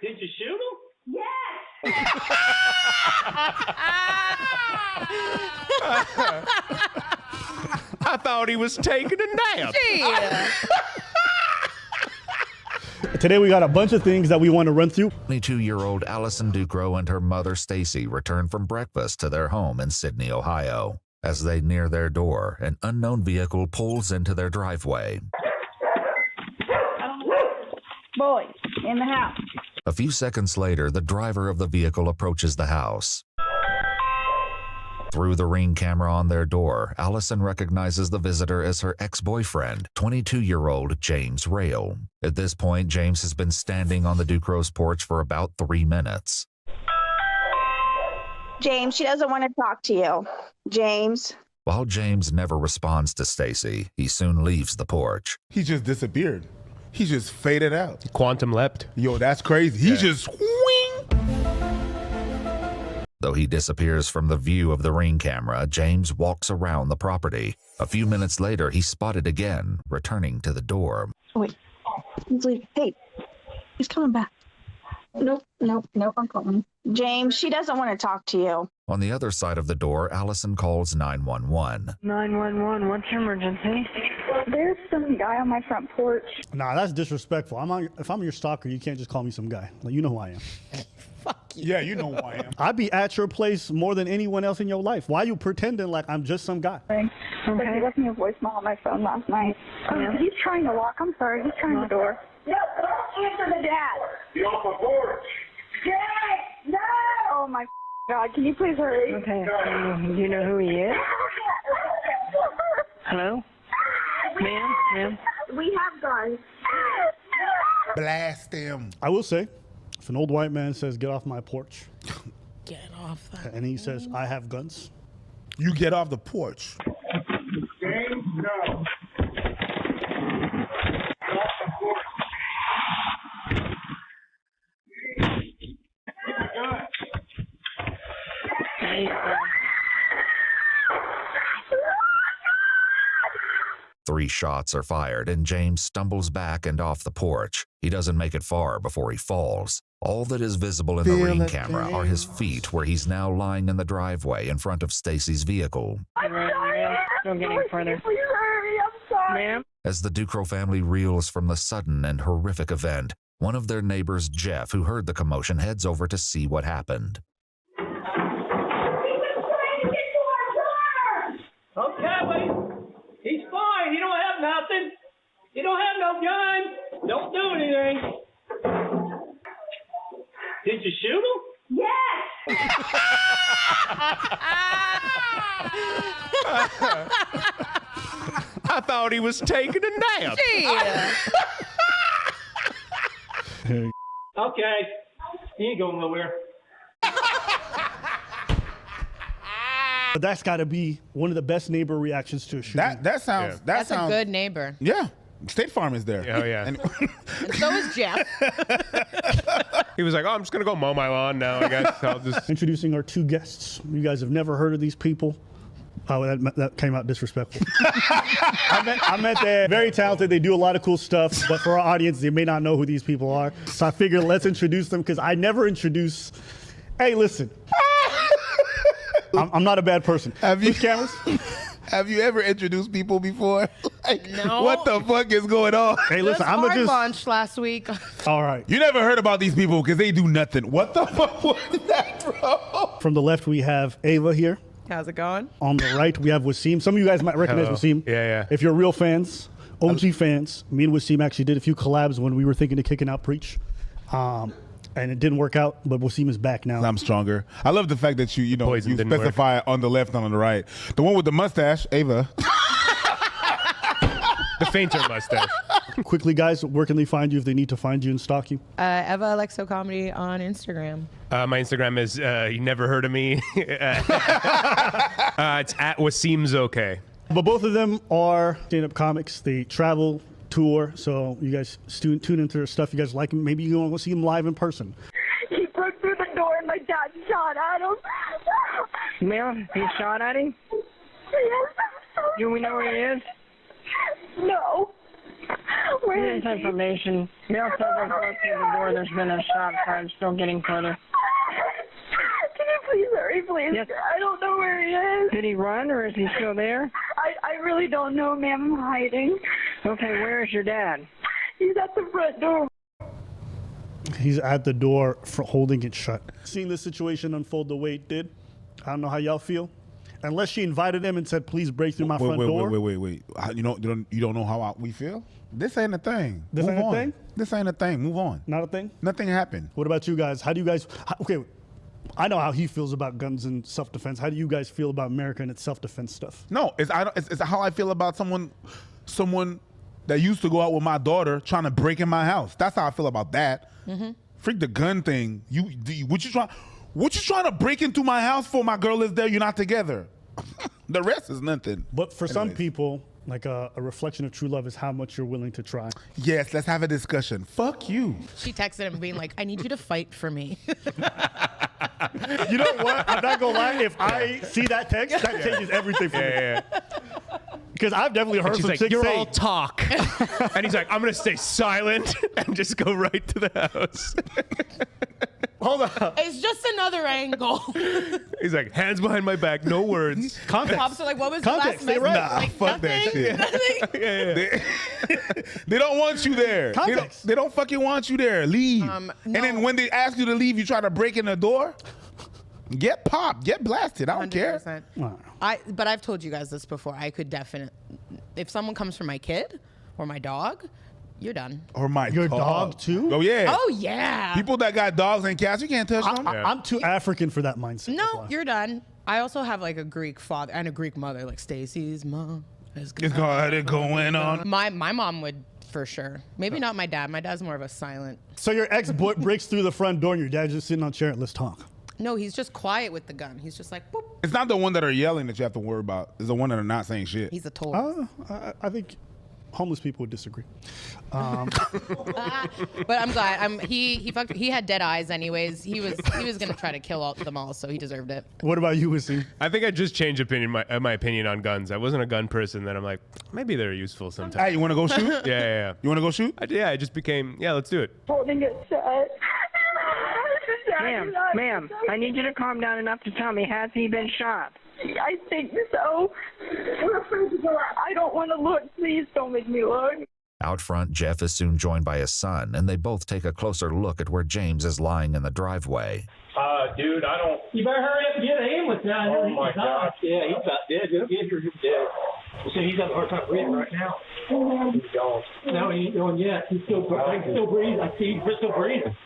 Did you shoot him? Yes! I thought he was taking a nap. Yeah. Today we got a bunch of things that we want to run through. 22-year-old Allison Duckro and her mother Stacy return from breakfast to their home in Sydney, Ohio. As they near their door, an unknown vehicle pulls into their driveway. Boy, in the house. A few seconds later, the driver of the vehicle approaches the house. Through the Ring camera on their door, Allison recognizes the visitor as her ex-boyfriend, 22-year-old James Rayl. At this point, James has been standing on the Ducro's porch for about 3 minutes. James, she doesn't want to talk to you. James. While James never responds to Stacy, he soon leaves the porch. He just disappeared. He just faded out. Quantum leapt. Yo, that's crazy. He just wing. Though he disappears from the view of the Ring camera, James walks around the property. A few minutes later, he's spotted again, returning to the door. Oh, wait. He's leaving. Hey, he's coming back. Nope, I'm calling. James, she doesn't want to talk to you. On the other side of the door, Allison calls 911. 911, what's your emergency? There's some guy on my front porch. Nah, that's disrespectful. If I'm your stalker, you can't just call me some guy. Like, you know who I am. Fuck you. Yeah, you know who I am. I'd be at your place more than anyone else in your life. Why are you pretending like I'm just some guy? Okay. But he left me a voicemail on my phone last night. He's trying to walk. I'm sorry. He's trying the door. No, don't answer the dad. Get off the porch. Dad, no! Oh my God! Can you please hurry? Okay. Do you know who he is? Hello, ma'am. We have guns. Blast him. I will say, if an old white man says, "Get off my porch," Get off that. and he says, "I have guns," You get off the porch. James, no. Get off the porch. Three shots are fired, and James stumbles back and off the porch. He doesn't make it far before he falls. All that is visible in the Ring camera are his feet, where he's now lying in the driveway in front of Stacy's vehicle. I'm sorry. Don't get any further. Please hurry. I'm sorry. Ma'am. As the Duckro family reels from the sudden and horrific event, one of their neighbors, Jeff, who heard the commotion, heads over to see what happened. Okay, wait. He's fine. He don't have nothing. He don't have no gun. Don't do anything. Did you shoot him? Yes! I thought he was taking a nap. Yeah. Okay. He ain't going nowhere. But that's got to be one of the best neighbor reactions to a shooting. That sounds. Yeah. That That's sounds. a good neighbor. Yeah. State Farm is there. Oh, yeah. And And so is Jeff. He was like, oh, I'm just going to go mow my lawn now, I guess. I'll just... Introducing our two guests. You guys have never heard of these people. Oh, that came out disrespectful. I meant they're very talented. They do a lot of cool stuff, but for our audience, they may not know who these people are. So I figured let's introduce them because I never introduce. Hey, listen. I'm not a bad person. Have you- Who's cameras? have you ever introduced people before? Like, No. what the fuck is going on? Hey, listen. Just I'm hard gonna just. lunch last week. All right. You never heard about these people because they do nothing. What the fuck was that, bro? From the left, we have Ava here. How's it going? On the right, we have Wasim. Some of you guys might recognize Hello. Wasim. Yeah. If you're real fans, OG fans, me and Wasim actually did a few collabs when we were thinking of kicking out Preach. And it didn't work out, but Wasim is back now. I'm stronger. I love the fact that you Poison you didn't work. specify on the left and on the right. The one with the mustache, Ava. The fainter mustache. Quickly, guys, where can they find you if they need to find you and stalk you? Eva Alexo Comedy on Instagram. My Instagram is, you never heard of me. It's at Wasim's okay. But both of them are stand-up comics. They travel, tour, so you guys tune into their stuff. You guys like them. Maybe you want to see them live in person. He broke through the door and my dad shot at him. Ma'am, he shot at him? Yes. Do we know where he is? No. Where is he? information. Male suspect broke through the door. There's been a shot fired. Still getting further. Can you please hurry, please? Yes. I don't know where he is. Did he run or is he still there? I really don't know, ma'am. I'm hiding. Okay, where is your dad? He's at the front door. He's at the door for holding it shut. Seeing this situation unfold the way it did, I don't know how y'all feel. Unless she invited him and said, please break through my front door. Wait. You don't know how we feel? This ain't a thing. This Move ain't a on. thing? This ain't a thing. Move on. Not a thing? Nothing happened. What about you guys? How do you guys, okay, I know how he feels about guns and self-defense. How do you guys feel about America and its self-defense stuff? No, it's how I feel about someone that used to go out with my daughter trying to break in my house. That's how I feel about that. Freak the gun thing. What you trying to break into my house for? My girl is there. You're not together. The rest is nothing. But for some people, like a reflection of true love is how much you're willing to try. Yes, let's have a discussion. Fuck you. She texted him being like, I need you to fight for me. You know what? I'm not gonna lie. If I see that text, that changes everything for me. Because I've definitely heard She's some like, chicks you're say, all talk. And he's like, I'm going to stay silent and just go right to the house. hold on. It's just another angle. He's like, hands behind my back, no words. Context. Pops are like, what was Context, the stay last right. message? Nah, Like, fuck that nothing? shit. Nothing? They don't want you there. Context. They don't fucking want you there. Leave. No. And then when they ask you to leave, you try to break in the door. Get popped. Get blasted. I don't care. 100%. But I've told you guys this before. I could definitely, if someone comes for my kid or my dog, you're done. Or my Your dog too? Oh yeah. Oh yeah. People that got dogs and cats, you can't touch them. I'm too African for that mindset. No, you're done. I also have like a Greek father and a Greek mother, like Stacy's mom. It's got it going on. My mom would for sure. Maybe not my dad. My dad's more of a silent. So your ex breaks through the front door and your dad's just sitting on a chair. Let's talk. No, he's just quiet with the gun. He's just like, boop. It's not the one that are yelling that you have to worry about. It's the one that are not saying shit. He's a total. I think homeless people would disagree. But I'm glad. He had dead eyes anyways. He was gonna try to kill them all, so he deserved it. What about you, Wasim? I think I just changed my opinion on guns. I wasn't a gun person. Then I'm like, maybe they're useful sometimes. Hey, you want to go shoot? Yeah. You want to go shoot? I just became, let's do it. Holding it shut. Ma'am, I need you to calm down enough to tell me, has he been shot? I think so. I don't want to look. Please don't make me look. Out front, Jeff is soon joined by his son, and they both take a closer look at where James is lying in the driveway. Dude, I don't. You better hurry up and get an ambulance down here. Oh my gosh. Yeah, he's about dead. He's dead. So he's having a hard time breathing right now. He's gone. No, he ain't going yet. He's still breathing. I see he's still breathing.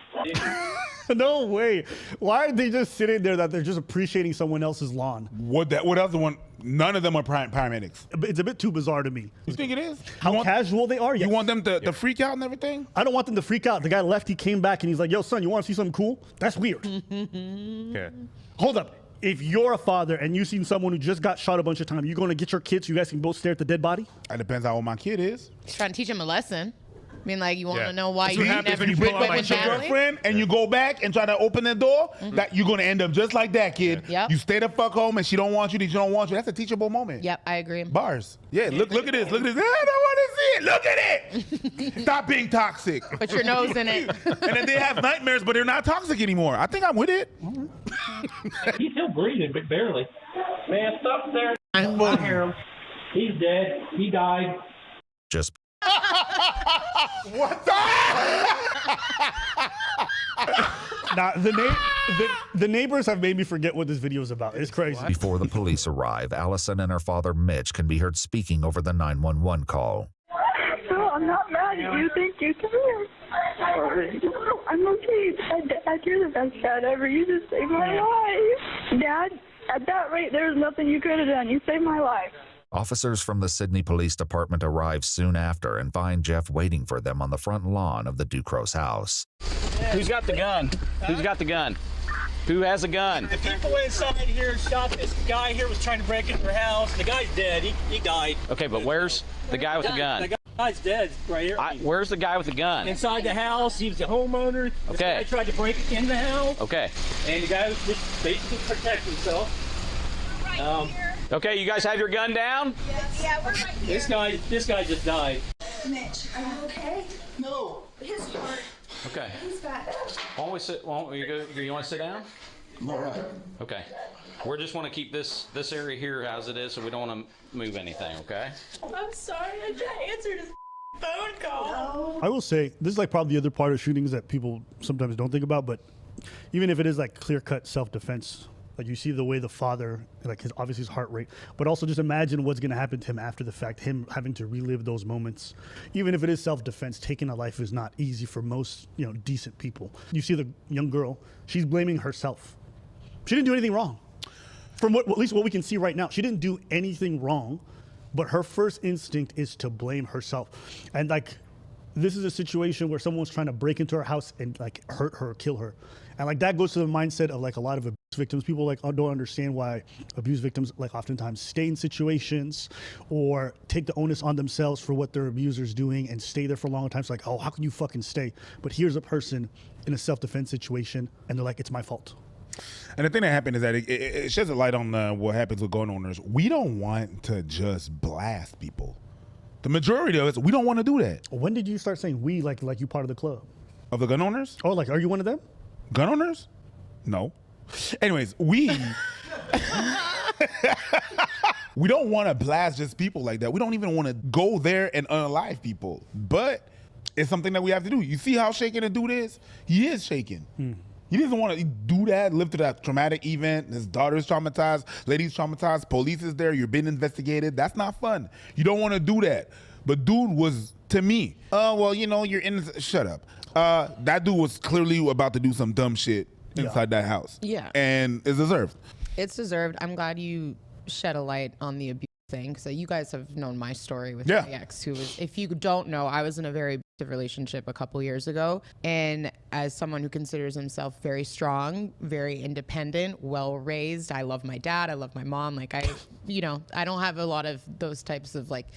No way. Why are they just sitting there that they're just appreciating someone else's lawn? What else? None of them are paramedics. It's a bit too bizarre to me. You think it is? How casual they are? Yes. You want them to freak out and everything? I don't want them to freak out. The guy left, he came back, and he's like, yo, son, you want to see something cool? That's weird. Yeah. Hold up. If you're a father and you've seen someone who just got shot a bunch of times, you're going to get your kids so you guys can both stare at the dead body? It depends how old my kid is. He's trying to teach him a lesson. I mean, like, you want to know why That's you what happens never when you quit pull out my with Your family? girlfriend and you go back and try to open the door, that you're gonna end up just like that kid. Yep. You stay the fuck home and she don't want you. She don't want you. That's a teachable moment. Yep, I agree. Bars. Yeah. Look at this. Look at this. I don't want to see it. Look at it. Stop being toxic. Put your nose in it. And then they have nightmares, but they're not toxic anymore. I think I'm with it. He's still breathing, but barely. Man, stop there. I hear him. He's dead. He died. Just What the? Nah, the neighbors have made me forget what this video is about. It's crazy. before the police arrive, Allison and her father Mitch can be heard speaking over the 911 call. No, I'm not mad at you. Thank you. Come here. I'm okay. Dad, you're the best dad ever. You just saved my life. Dad, at that rate, there's nothing you could have done. You saved my life. Officers from the Sydney Police Department arrive soon after and find Jeff waiting for them on the front lawn of the Ducro's house. Who's got the gun? Who's got the gun? Who has a gun? The people inside here shot this guy here was trying to break into their house. The guy's dead. He died. Okay, but where's the guy with the gun? The guy's dead right here. Where's the guy with the gun? Inside the house. He was a homeowner. This guy tried to break in the house. Okay. And the guy was just basically protect himself. Okay, you guys have your gun down? Yeah, we're right here. This guy just died. Mitch, are you okay? No. His heart. Okay. He's bad. Why don't we sit? Why don't we go? You want to sit down? I'm all right. Okay. We just want to keep this area here as it is, so we don't want to move anything. Okay. I'm sorry, I just answered his phone call. I will say, this is like probably the other part of shootings that people sometimes don't think about, but even if it is like clear-cut self-defense, like you see the way the father, like obviously his heart rate, but also just imagine what's going to happen to him after the fact, him having to relive those moments. Even if it is self-defense, taking a life is not easy for most, decent people. You see the young girl, she's blaming herself. She didn't do anything wrong. From at least what we can see right now, she didn't do anything wrong, but her first instinct is to blame herself. And like, this is a situation where someone's trying to break into her house and like hurt her, kill her. And like that goes to the mindset of like a lot of abuse victims. People like don't understand why abuse victims like oftentimes stay in situations or take the onus on themselves for what their abuser's doing and stay there for a long time. It's like, oh, how can you fucking stay? But here's a person in a self-defense situation and they're like, it's my fault. And the thing that happened is that it sheds a light on what happens with gun owners. We don't want to just blast people. The majority of us, we don't want to do that. When did you start saying we like you part of the club? Of the gun owners? Oh, like, are you one of them? Gun owners? No. Anyways, we don't want to blast just people like that. We don't even want to go there and unalive people. But it's something that we have to do. You see how shaken the dude is? He is shaken. He doesn't want to do that, live through that traumatic event. His daughter's traumatized, lady's traumatized, police is there, you're being investigated. That's not fun. You don't want to do that. But dude was, to me, well, you're in, shut up. That dude was clearly about to do some dumb shit inside that house. Yeah. And it's deserved. It's deserved. I'm glad you shed a light on the abuse thing. So you guys have known my story with my ex, who was, if you don't know, I was in a very abusive relationship a couple years ago. And as someone who considers himself very strong, very independent, well-raised, I love my dad, I love my mom. Like I don't have a lot of those types of like,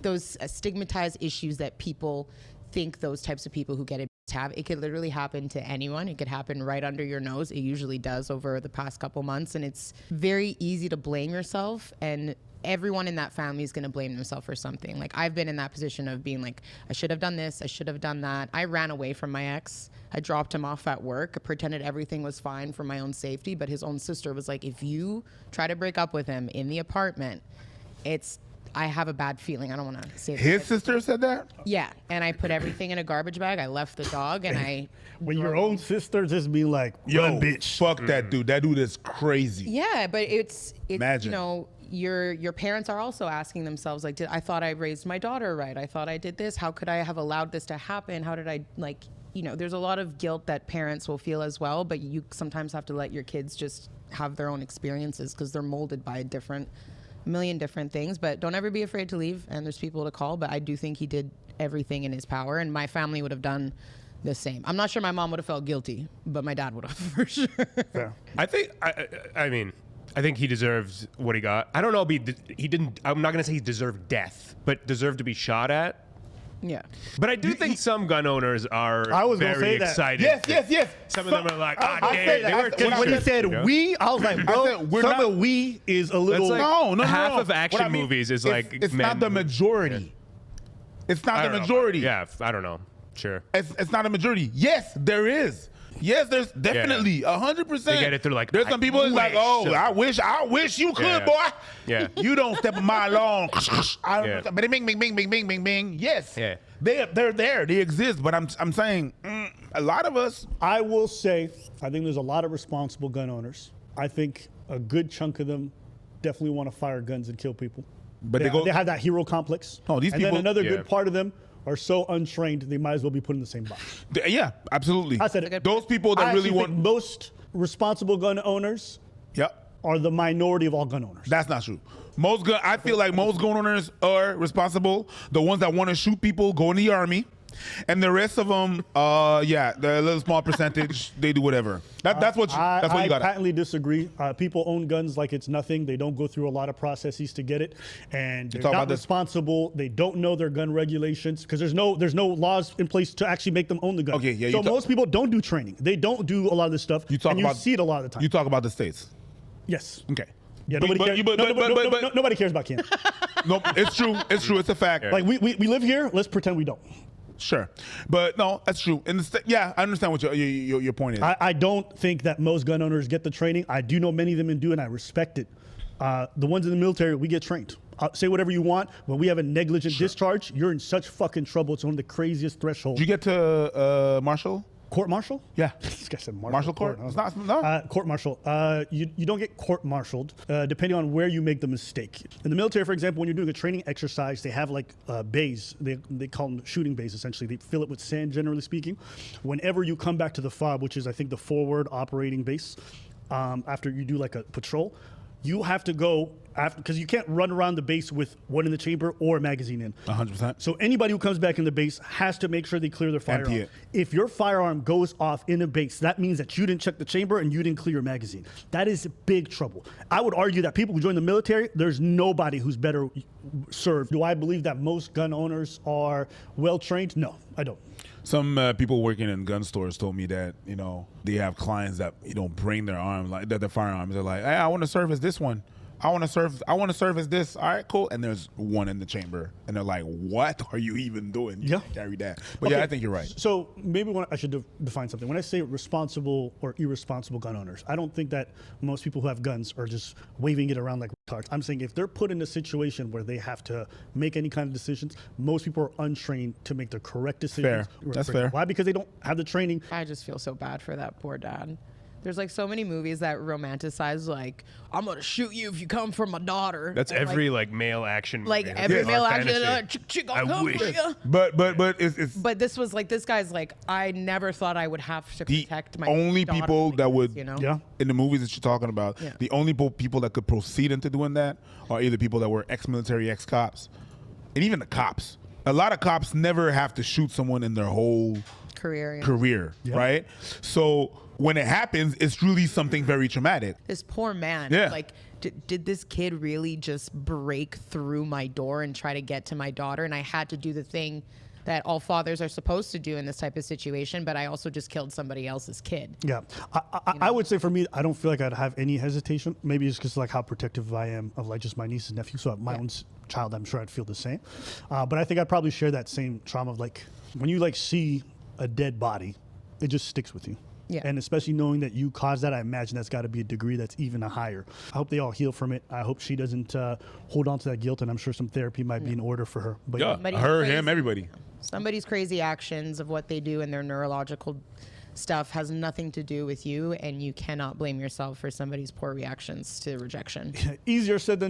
those stigmatized issues that people think those types of people who get abused have. It could literally happen to anyone. It could happen right under your nose. It usually does over the past couple months. And it's very easy to blame yourself. And everyone in that family is going to blame themselves for something. Like I've been in that position of being like, I should have done this. I should have done that. I ran away from my ex. I dropped him off at work. I pretended everything was fine for my own safety. But his own sister was like, if you try to break up with him in the apartment, I have a bad feeling. I don't want to say that. His sister said that? Yeah. And I put everything in a garbage bag. I left the dog and when your own sister just be like, yo, bitch. Fuck that dude. That dude is crazy. Yeah, but it's Imagine. Your parents are also asking themselves, like, I thought I raised my daughter right. I thought I did this. How could I have allowed this to happen? How did I, there's a lot of guilt that parents will feel as well, but you sometimes have to let your kids just have their own experiences because they're molded by a million different things. But don't ever be afraid to leave, and there's people to call. But I do think he did everything in his power, and my family would have done the same. I'm not sure my mom would have felt guilty, but my dad would have for sure. Yeah. I think he deserves what he got. I don't know. He didn't. I'm not gonna say he deserved death, but deserved to be shot at. Yeah. But I do think some gun owners are very excited. Yes. Some of them are like, when he said we, I was like, bro, some of we is a little. Like, half of action movies is like. It's not the majority. It's not the majority. Yeah, I don't know. Sure. It's not a majority. Yes, there is. Yes, there's definitely 100%. They get it through like. There's some people who's like, oh, I wish you could, boy. Yeah. You don't step on my lawn. But bing, bing, bing, bing, bing, bing, bing. Yes. Yeah. They're there. They exist. But I'm saying a lot of us. I will say, I think there's a lot of responsible gun owners. I think a good chunk of them definitely want to fire guns and kill people. But they have that hero complex. Oh, these people. And then another good part of them are so untrained, they might as well be put in the same box. Yeah, absolutely. I said it. Those people that really want. Most responsible gun owners are the minority of all gun owners. That's not true. I feel like most gun owners are responsible. The ones that want to shoot people go in the army. And the rest of them, they're a little small percentage. They do whatever. That's what you got. I patently disagree. People own guns like it's nothing. They don't go through a lot of processes to get it, and they're not responsible. They don't know their gun regulations because there's no laws in place to actually make them own the gun. Okay, yeah. So most people don't do training. They don't do a lot of this stuff. You see it a lot of the time. You talk about the states. Yes. Okay. Yeah, nobody cares about Canada. No, it's true. It's true. It's a fact. Like we live here. Let's pretend we don't. Sure, but no, that's true. And yeah, I understand what your point is. I don't think that most gun owners get the training. I do know many of them do, and I respect it. The ones in the military, we get trained. Say whatever you want. When we have a negligent discharge, you're in such fucking trouble. It's one of the craziest thresholds. Did you get to martial? Court martial? Yeah. This guy said martial court. It's not, no. Court martial. You don't get court martialed depending on where you make the mistake. In the military, for example, when you're doing a training exercise, they have like bays. They call them shooting bays. Essentially, they fill it with sand. Generally speaking, whenever you come back to the FOB, which is I think the forward operating base, after you do like a patrol, you have to go after, because you can't run around the base with one in the chamber or a magazine in. 100%. So anybody who comes back in the base has to make sure they clear their firearm. Empty it. If your firearm goes off in a base, that means that you didn't check the chamber and you didn't clear your magazine. That is big trouble. I would argue that people who join the military, there's nobody who's better served. Do I believe that most gun owners are well trained? No, I don't. Some people working in gun stores told me that, you know, they have clients that, you know, bring their arm, like their firearms. They're like, hey, I want to serve as this one. I want to serve as this. All right, cool. And there's one in the chamber, and they're like, "What are you even doing? You can't carry that." But Okay, yeah, I think you're right. So maybe I should define something. When I say responsible or irresponsible gun owners, I don't think that most people who have guns are just waving it around like retards. I'm saying if they're put in a situation where they have to make any kind of decisions, most people are untrained to make the correct decisions. Fair. That's fair. Why? Because they don't have the training. I just feel so bad for that poor dad. There's like so many movies that romanticize like, I'm gonna shoot you if you come for my daughter. That's and, every like male action movie. like every male action. I wish. But it's But this was like, this guy's like, I never thought I would have to protect my only daughter people like that this, would, you know? in the movies that you're talking about, the only people that could proceed into doing that are either people that were ex-military, ex-cops, and even the cops. A lot of cops never have to shoot someone in their whole career, right? So when it happens, it's really something very traumatic. This poor man, like, did this kid really just break through my door and try to get to my daughter? And I had to do the thing that all fathers are supposed to do in this type of situation, but I also just killed somebody else's kid. Yeah, I would say for me, I don't feel like I'd have any hesitation. Maybe it's because like how protective I am of like just my niece and nephew. So my own child, I'm sure I'd feel the same. But I think I'd probably share that same trauma of like when you like see a dead body, it just sticks with you. Yeah. And especially knowing that you caused that, I imagine that's got to be a degree that's even higher. I hope they all heal from it. I hope she doesn't hold on to that guilt, and I'm sure some therapy might be in order for her. But her, him, everybody. Somebody's crazy actions of what they do and their neurological stuff has nothing to do with you, and you cannot blame yourself for somebody's poor reactions to rejection. Easier said than